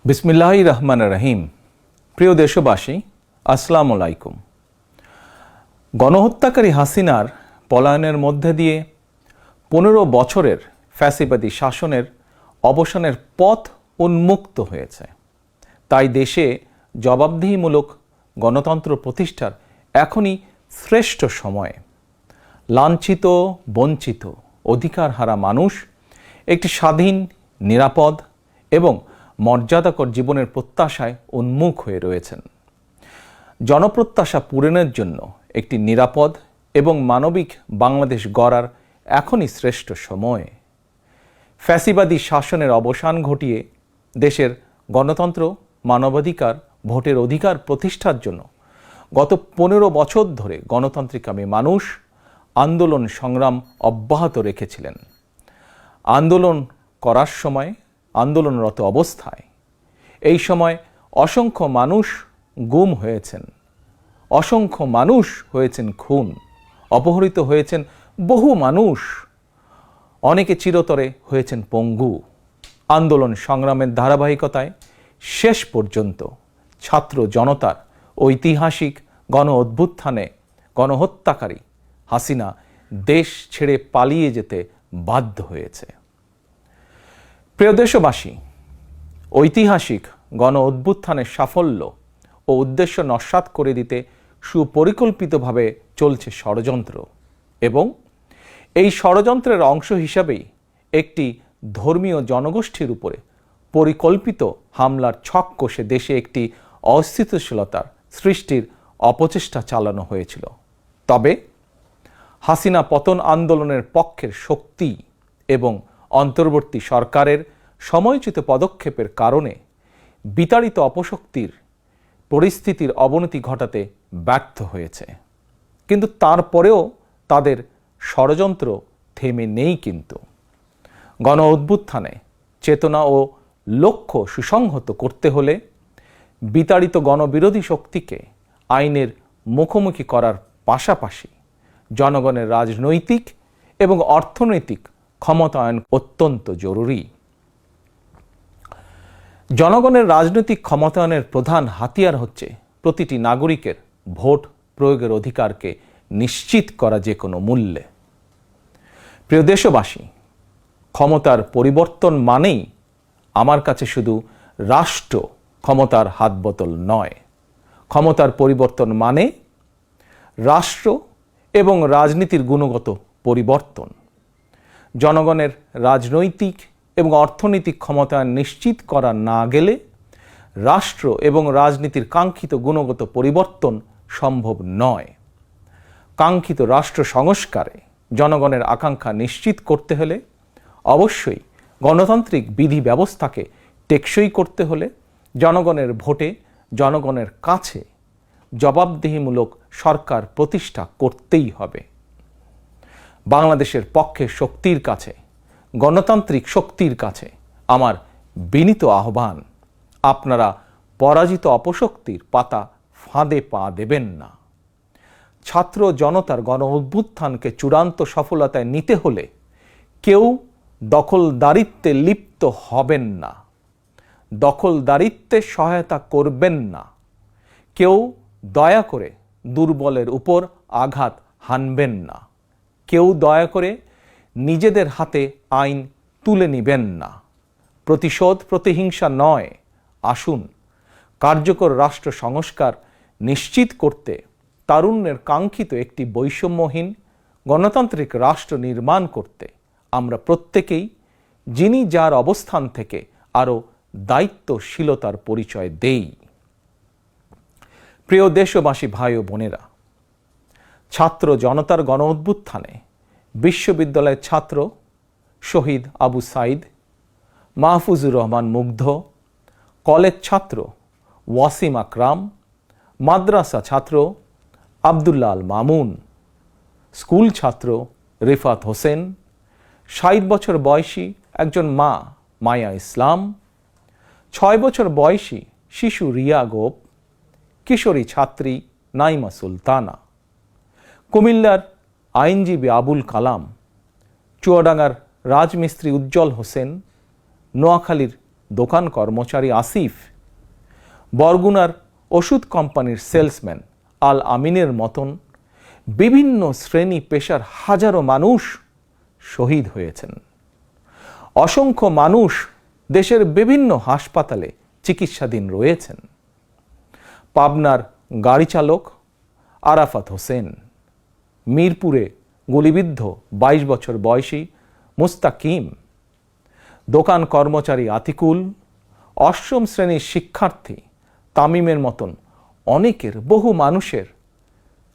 বিসমিল্লাহির রহমানির রহিম। প্রিয় দেশবাসী, আসসালামু আলাইকুম। গণহত্যাকারী হাসিনার পলায়নের মধ্যে দিয়ে 15 বছরের ফ্যাসিবাদী শাসনের অবসানের পথ উন্মুক্ত হয়েছে। তাই দেশে জবাবদিহিমূলক গণতন্ত্র প্রতিষ্ঠার এখনই শ্রেষ্ঠ সময়। লাঞ্ছিত, বঞ্চিত, অধিকারহারা মানুষ একটি স্বাধীন, নিরাপদ এবং মর্যাদাকর জীবনের প্রত্যাশায় উন্মুখ হয়ে রয়েছেন। জনপ্রত্যাশা পূরণের জন্য একটি নিরাপদ এবং মানবিক বাংলাদেশ গড়ার এখনই শ্রেষ্ঠ সময়। ফ্যাসিবাদী শাসনের অবসান ঘটিয়ে দেশের গণতন্ত্র, মানবাধিকার, ভোটের অধিকার প্রতিষ্ঠার জন্য গত 15 বছর ধরে গণতান্ত্রিকামী মানুষ আন্দোলন সংগ্রাম অব্যাহত রেখেছিলেন। আন্দোলন করার সময়, আন্দোলনরত অবস্থায় এই সময় অসংখ্য মানুষ গুম হয়েছেন, অসংখ্য মানুষ হয়েছেন খুন, অপহৃত হয়েছেন বহু মানুষ, অনেকে চিরতরে হয়েছেন পঙ্গু। আন্দোলন সংগ্রামের ধারাবাহিকতায় শেষ পর্যন্ত ছাত্র জনতার ঐতিহাসিক গণ অভ্যুত্থানে গণহত্যাকারী হাসিনা দেশ ছেড়ে পালিয়ে যেতে বাধ্য হয়েছে। প্রিয় দেশবাসী, ঐতিহাসিক গণ অভ্যুত্থানের সাফল্য ও উদ্দেশ্য নস্যাৎ করে দিতে সুপরিকল্পিতভাবে চলছে ষড়যন্ত্র, এবং এই ষড়যন্ত্রের অংশ হিসাবেই একটি ধর্মীয় জনগোষ্ঠীর উপরে পরিকল্পিত হামলার ছক কষে দেশে একটি অস্থিতিশীলতার সৃষ্টির অপচেষ্টা চালানো হয়েছিল। তবে হাসিনা পতন আন্দোলনের পক্ষের শক্তি এবং অন্তর্বর্তী সরকারের সময়োচিত পদক্ষেপের কারণে বিতাড়িত অপশক্তির পরিস্থিতির অবনতি ঘটাতে ব্যর্থ হয়েছে। কিন্তু তারপরেও তাদের ষড়যন্ত্র থেমে নেই। কিন্তু গণ অভ্যুত্থানে চেতনা ও লক্ষ্য সুসংহত করতে হলে বিতাড়িত গণবিরোধী শক্তিকে আইনের মুখোমুখি করার পাশাপাশি জনগণের রাজনৈতিক এবং অর্থনৈতিক ক্ষমতায়ন অত্যন্ত জরুরি। জনগণের রাজনৈতিক ক্ষমতায়নের প্রধান হাতিয়ার হচ্ছে প্রতিটি নাগরিকের ভোট প্রয়োগের অধিকারকে নিশ্চিত করা যে কোনো মূল্যে। প্রিয় দেশবাসী, ক্ষমতার পরিবর্তন মানেই আমার কাছে শুধু রাষ্ট্র ক্ষমতার হাতবোতল নয়। ক্ষমতার পরিবর্তন মানে রাষ্ট্র এবং রাজনীতির গুণগত পরিবর্তন। জনগণের রাজনৈতিক এবং অর্থনৈতিক ক্ষমতায়ন নিশ্চিত করা না গেলে রাষ্ট্র এবং রাজনীতির কাঙ্ক্ষিত গুণগত পরিবর্তন সম্ভব নয়। কাঙ্ক্ষিত রাষ্ট্র সংস্কারে জনগণের আকাঙ্ক্ষা নিশ্চিত করতে হলে অবশ্যই গণতান্ত্রিক বিধি ব্যবস্থাকে টেকসই করতে হলে জনগণের ভোটে জনগণের কাছে জবাবদিহিমূলক সরকার প্রতিষ্ঠা করতেই হবে। বাংলাদেশের পক্ষের শক্তির কাছে, গণতান্ত্রিক শক্তির কাছে আমার বিনীত আহ্বান, আপনারা পরাজিত অপশক্তির পাতা ফাঁদে পা দেবেন না। ছাত্র জনতার গণ অভ্যুত্থানকে চূড়ান্ত সফলতায় নিতে হলে কেউ দখলদারিত্বে লিপ্ত হবেন না, দখলদারিত্বে সহায়তা করবেন না, কেউ দয়া করে দুর্বলের উপর আঘাত হানবেন না, কেউ দয়া করে নিজেদের হাতে আইন তুলে নিবেন না। প্রতিশোধ, প্রতিহিংসা নয়। আসুন কার্যকর রাষ্ট্র সংস্কার নিশ্চিত করতে তারুণ্যের কাঙ্ক্ষিত একটি বৈষম্যহীন গণতান্ত্রিক রাষ্ট্র নির্মাণ করতে আমরা প্রত্যেকেই যিনি যার অবস্থান থেকে আরও দায়িত্বশীলতার পরিচয় দেই। প্রিয় দেশবাসী, ভাই ও বোনেরা, ছাত্র জনতার গণ অভ্যুত্থানে বিশ্ববিদ্যালয়ের ছাত্র শহীদ আবু সাইদ, মাহফুজুর রহমান মুগ্ধ, কলেজ ছাত্র ওয়াসিম আকরাম, মাদ্রাসা ছাত্র আবদুল্লাহ আল মামুন, স্কুল ছাত্র রিফাত হোসেন, 60 বছর বয়সী একজন মা মায়া ইসলাম, 6 বছর বয়সী শিশু রিয়া গোপ, কিশোরী ছাত্রী নাইমা সুলতানা, কুমিল্লার আইনজীবী আবুল কালাম, চুয়াডাঙ্গার রাজমিস্ত্রি উজ্জ্বল হোসেন, নোয়াখালীর দোকান কর্মচারী আসিফ, বরগুনার ওষুধ কোম্পানির সেলসম্যান আল আমিনের মতন বিভিন্ন শ্রেণী পেশার হাজারো মানুষ শহীদ হয়েছেন। অসংখ্য মানুষ দেশের বিভিন্ন হাসপাতালে চিকিৎসাধীন রয়েছেন। পাবনার গাড়ি চালক আরাফাত হোসেন, মিরপুরে গুলিবিদ্ধ 22 বছর বয়সী মুস্তাকিম, দোকান কর্মচারী আতিকুল, অষ্টম শ্রেণীর শিক্ষার্থী তামিমের মতন অনেকের, বহু মানুষের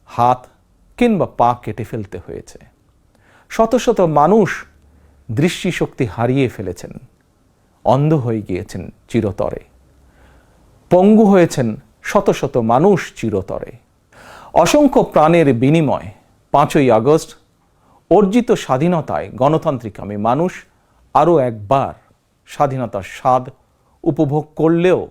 হাত কিংবা পা কেটে ফেলতে হয়েছে। শত শত মানুষ দৃষ্টিশক্তি হারিয়ে ফেলেছেন, অন্ধ হয়ে গিয়েছেন চিরতরে, পঙ্গু হয়েছেন শত শত মানুষ চিরতরে। অসংখ্য প্রাণের বিনিময় 5ই আগস্ট অর্জিত স্বাধীনতায় গণতান্ত্রিকামী মানুষ আরও একবার স্বাধীনতার স্বাদ উপভোগ করলেও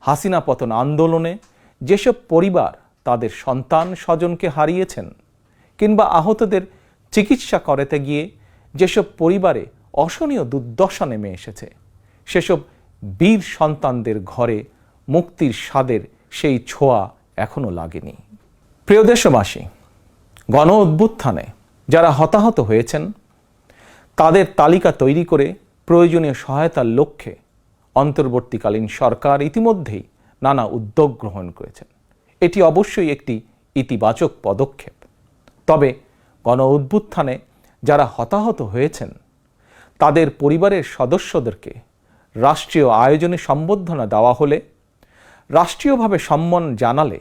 হাসিনা পতন আন্দোলনে যেসব পরিবার তাদের সন্তান স্বজনকে হারিয়েছেন কিংবা আহতদের চিকিৎসা করাতে গিয়ে যেসব পরিবারে অসহনীয় দুর্দশা নেমে এসেছে, সেসব বীর সন্তানদের ঘরে মুক্তির স্বাদের সেই ছোঁয়া এখনো লাগেনি। প্রিয় দেশবাসী, গণ অভ্যুত্থানে যারা হতাহত হয়েছেন তাদের তালিকা তৈরি করে প্রয়োজনীয় সহায়তার লক্ষ্যে অন্তর্বর্তীকালীন সরকার ইতিমধ্যেই নানা উদ্যোগ গ্রহণ করেছেন। এটি অবশ্যই একটি ইতিবাচক পদক্ষেপ। তবে গণ অভ্যুত্থানে যারা হতাহত হয়েছেন তাদের পরিবারের সদস্যদেরকে রাষ্ট্রীয় আয়োজনে সম্বর্ধনা দেওয়া হলে, রাষ্ট্রীয়ভাবে সম্মান জানালে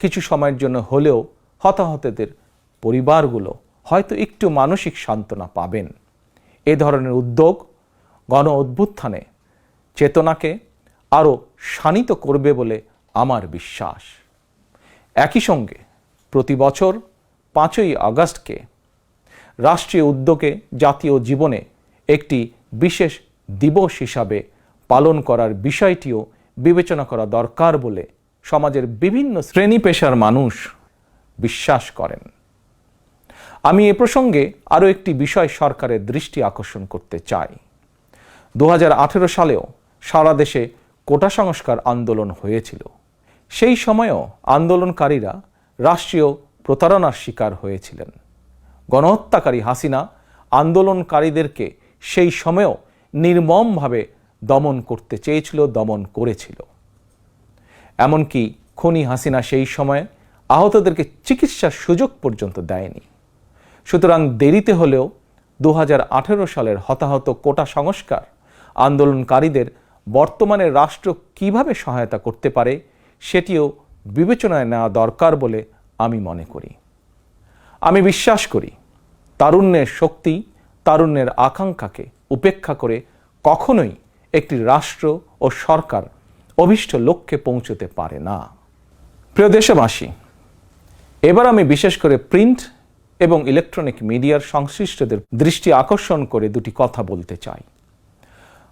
কিছু সময়ের জন্য হলেও হতাহতদের পরিবারগুলো হয়তো একটু মানসিক সান্ত্বনা পাবেন। এ ধরনের উদ্যোগ গণ অভ্যুত্থানে চেতনাকে আরও শানিত করবে বলে আমার বিশ্বাস। একই সঙ্গে প্রতি বছর 5ই আগস্টকে রাষ্ট্রীয় উদ্যোগে জাতীয় জীবনে একটি বিশেষ দিবস হিসাবে পালন করার বিষয়টিও বিবেচনা করা দরকার বলে সমাজের বিভিন্ন শ্রেণী পেশার মানুষ বিশ্বাস করেন। আমি এ প্রসঙ্গে আরও একটি বিষয় সরকারের দৃষ্টি আকর্ষণ করতে চাই। 2018 সালেও সারা দেশে কোটা সংস্কার আন্দোলন হয়েছিল। সেই সময়েও আন্দোলনকারীরা রাষ্ট্রীয় প্রতারণার শিকার হয়েছিলেন। গণহত্যাকারী হাসিনা আন্দোলনকারীদেরকে সেই সময়েও নির্মমভাবে দমন করতে চেয়েছিল, দমন করেছিল। এমনকি খুনি হাসিনা সেই সময়ে আহতদেরকে চিকিৎসার সুযোগ পর্যন্ত দেয়নি। সুতরাং দেরিতে হলেও 2018 সালের হতাহত কোটা সংস্কার আন্দোলনকারীদের বর্তমানে রাষ্ট্র কিভাবে সহায়তা করতে পারে সেটিও বিবেচনায় নেওয়া দরকার বলে আমি মনে করি। আমি বিশ্বাস করি তারুণ্যের শক্তি, তারুণ্যের আকাঙ্ক্ষাকে উপেক্ষা করে কখনোই একটি রাষ্ট্র ও সরকার অভীষ্ট লক্ষ্যে পৌঁছতে পারে না। প্রিয় দেশবাসী, এবার আমি বিশেষ করে প্রিন্ট এবং ইলেকট্রনিক মিডিয়ার সংশ্লিষ্টদের দৃষ্টি আকর্ষণ করে দুটি কথা বলতে চাই।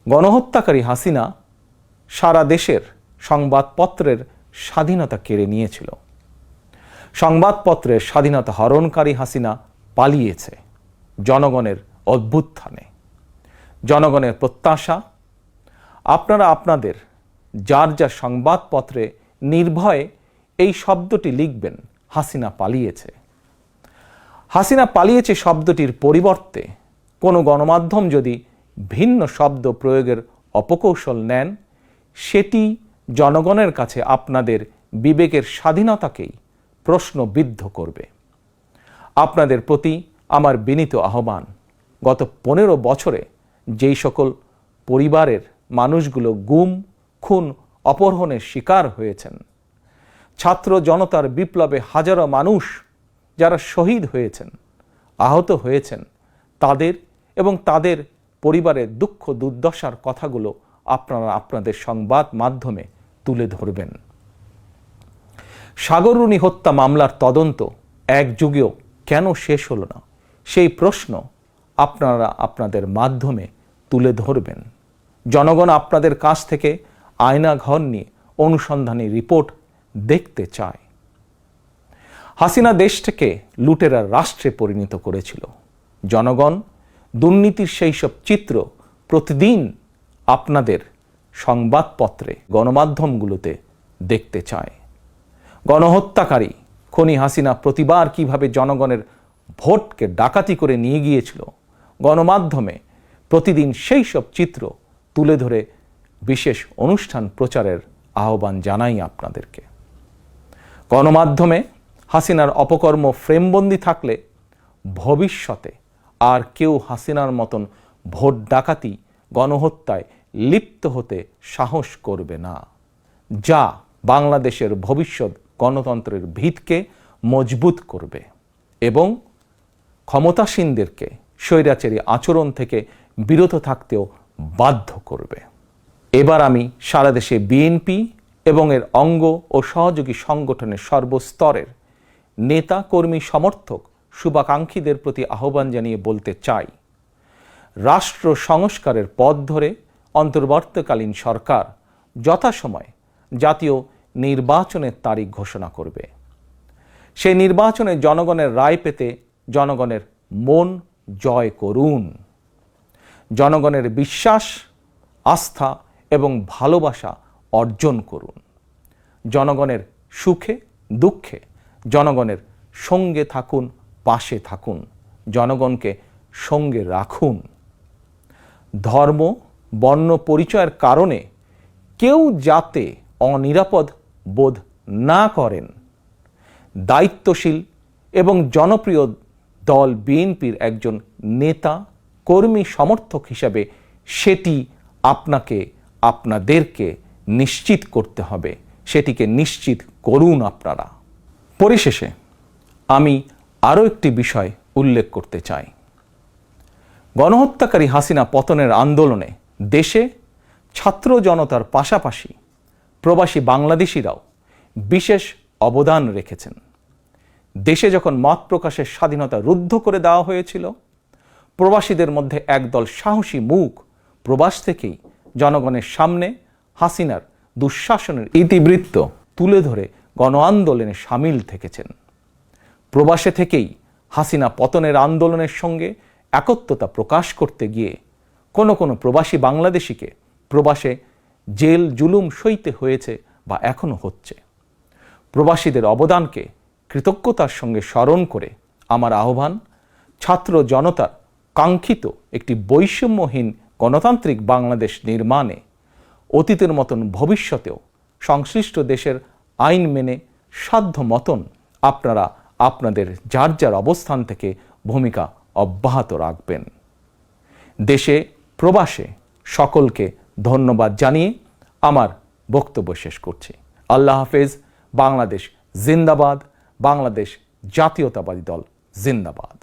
গণহত্যাকারী হাসিনা সারা দেশের সংবাদপত্রের স্বাধীনতা কেড়ে নিয়েছিল। সংবাদপত্রের স্বাধীনতা হরণকারী হাসিনা পালিয়েছে জনগণের অভ্যুত্থানে। জনগণের প্রত্যাশা, আপনারা আপনাদের যার যার সংবাদপত্রে নির্ভয়ে এই শব্দটি লিখবেন, হাসিনা পালিয়েছে। হাসিনা পালিয়েছে শব্দটির পরিবর্তে কোনো গণমাধ্যম যদি ভিন্ন শব্দ প্রয়োগের অপকৌশল নেন, সেটি জনগণের কাছে আপনাদের বিবেকের স্বাধীনতাকেই প্রশ্নবিদ্ধ করবে। আপনাদের প্রতি আমার বিনীত আহ্বান, গত 15 বছরে যেই সকল পরিবারের মানুষগুলো গুম, খুন, অপহরণের শিকার হয়েছেন, ছাত্র জনতার বিপ্লবে হাজারো মানুষ যারা শহীদ হয়েছেন, আহত হয়েছেন, তাদের এবং তাদের পরিবারের দুঃখ দুর্দশার কথাগুলো আপনারা আপনাদের সংবাদ মাধ্যমে তুলে ধরবেন। সাগররুনি হত্যা মামলার তদন্ত এক যুগেও কেন শেষ হলো না, সেই প্রশ্ন আপনারা আপনাদের মাধ্যমে তুলে ধরবেন। জনগণ আপনাদের কাছ থেকে আয়নাঘর নিয়ে অনুসন্ধানী রিপোর্ট দেখতে চায়। হাসিনা দেশটাকে লুটেরা রাষ্ট্রে পরিণত করেছিল। জনগণ দুর্নীতির সেই সব চিত্র প্রতিদিন আপনাদের সংবাদপত্রে গণমাধ্যমগুলোতে দেখতে চায়। গণহত্যাকারী খনি হাসিনা প্রতিবার কিভাবে জনগণের ভোটকে ডাকাতি করে নিয়ে গিয়েছিল, গণমাধ্যমে প্রতিদিন সেই সব চিত্র তুলে ধরে বিশেষ অনুষ্ঠান প্রচারের আহ্বান জানাই আপনাদেরকে। গণমাধ্যমে হাসিনার অপকর্ম ফ্রেমবন্দি থাকলে ভবিষ্যতে আর কেউ হাসিনার মতন ভোট ডাকাতি, গণহত্যায় লিপ্ত হতে সাহস করবে না, যা বাংলাদেশের ভবিষ্যৎ গণতন্ত্রের ভিতকে মজবুত করবে এবং ক্ষমতাসীনদেরকে স্বৈরাচারী আচরণ থেকে বিরত থাকতেও বাধ্য করবে। এবার আমি সারা দেশে বিএনপি এবং এর অঙ্গ ও সহযোগী সংগঠনের সর্বস্তরের নেতা, কর্মী, সমর্থক, শুভাকাঙ্ক্ষীদের প্রতি আহ্বান জানিয়ে বলতে চাই, রাষ্ট্র সংস্কারের পথ ধরে অন্তর্বর্তীকালীন সরকার যথাসময়ে জাতীয় নির্বাচনের তারিখ ঘোষণা করবে। সেই নির্বাচনে জনগণের রায় পেতে জনগণের মন জয় করুন। জনগণের বিশ্বাস, আস্থা এবং ভালোবাসা অর্জন করুন। জনগণের সুখে দুঃখে জনগণের সঙ্গে থাকুন, পাশে থাকুন, জনগণকে সঙ্গে রাখুন। ধর্ম, বর্ণ পরিচয়ের কারণে কেউ যাতে অনিরাপদ বোধ না করেন, দায়িত্বশীল এবং জনপ্রিয় দল বিএনপির একজন নেতা, কর্মী, সমর্থক হিসাবে সেটি আপনাদেরকে নিশ্চিত করতে হবে। সেটিকে নিশ্চিত করুন আপনারা। পরিশেষে আমি আরও একটি বিষয় উল্লেখ করতে চাই। গণহত্যাকারী হাসিনা পতনের আন্দোলনে দেশে ছাত্র জনতার পাশাপাশি প্রবাসী বাংলাদেশিরাও বিশেষ অবদান রেখেছেন। দেশে যখন মত প্রকাশের স্বাধীনতা রুদ্ধ করে দেওয়া হয়েছিল, প্রবাসীদের মধ্যে একদল সাহসী মুখ প্রবাস থেকেই জনগণের সামনে হাসিনার দুঃশাসনের ইতিবৃত্ত তুলে ধরে গণ আন্দোলনে সামিল থেকেছেন। প্রবাসে থেকেই হাসিনা পতনের আন্দোলনের সঙ্গে একত্বতা প্রকাশ করতে গিয়ে কোনো প্রবাসী বাংলাদেশিকে প্রবাসে জেল জুলুম সইতে হয়েছে বা এখনো হচ্ছে। প্রবাসীদের অবদানকে কৃতজ্ঞতার সঙ্গে স্মরণ করে আমার আহ্বান, ছাত্র জনতার কাঙ্ক্ষিত একটি বৈষম্যহীন গণতান্ত্রিক বাংলাদেশ নির্মাণে অতীতের মতন ভবিষ্যতেও সংশ্লিষ্ট দেশের আইন মেনে সাধ্য মতন আপনারা আপনাদের যার যার অবস্থান থেকে ভূমিকা অব্যাহত রাখবেন। দেশে প্রবাসে সকলকে ধন্যবাদ জানিয়ে আমার বক্তব্য শেষ করছি। আল্লাহ হাফেজ। বাংলাদেশ জিন্দাবাদ। বাংলাদেশ জাতীয়তাবাদী দল জিন্দাবাদ।